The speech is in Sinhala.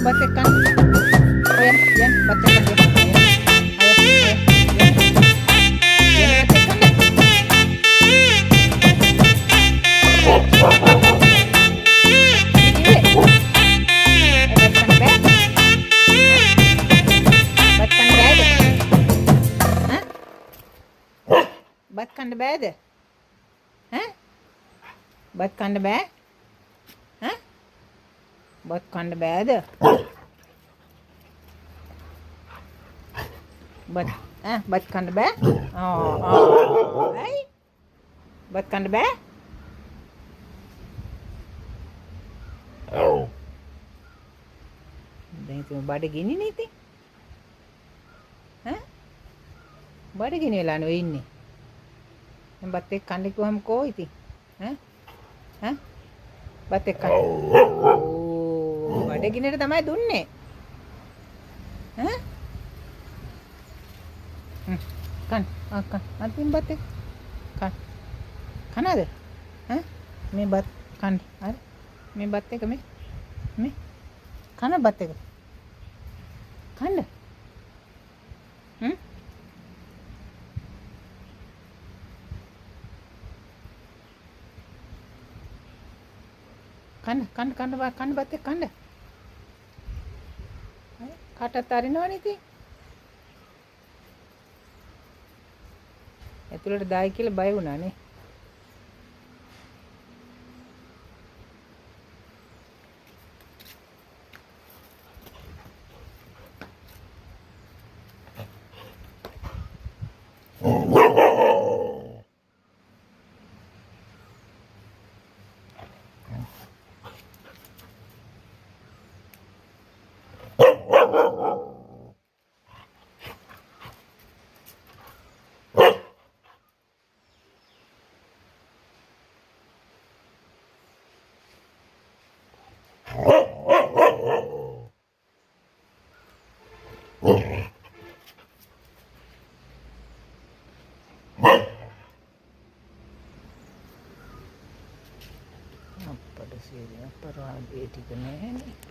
bate kan. Ayan, yan, bate kan dia. Ayan, ayan, ayan, yan. Yan, bate kan deh. බත් කන්න බෑද? ඈ? බත් කන්න බෑ? ඈ? බත් කන්න බෑද? බත් කන්න බෑ? ඇයි? බත් කන්න බෑ? දැන් ඉතින් බඩගිනිනේ ඉතින්. ඈ? බඩගිනි වෙලා නෝ ඉන්නේ. දැන් බත් එක්ක කන්න කිව්වම කෝ ඉතින්? ඈ? බත් එක්ක කන්න. ඕ බඩගිනේට තමයි දුන්නේ. ඈ? කන්න. කන්න. අතින් බත් එක්ක කන්න. කනද? ඈ? මේ බත් කන්න. හරි. මේ බත් එක මේ කන බත් එක. කන්න. කන්න බත් එක්ක කන්න. කටත් අරිනවනේ ඉතින්. ඇතුළට දායි කියලා බය වුණා නේ. අපරාධේ ටික නැහැ නේ.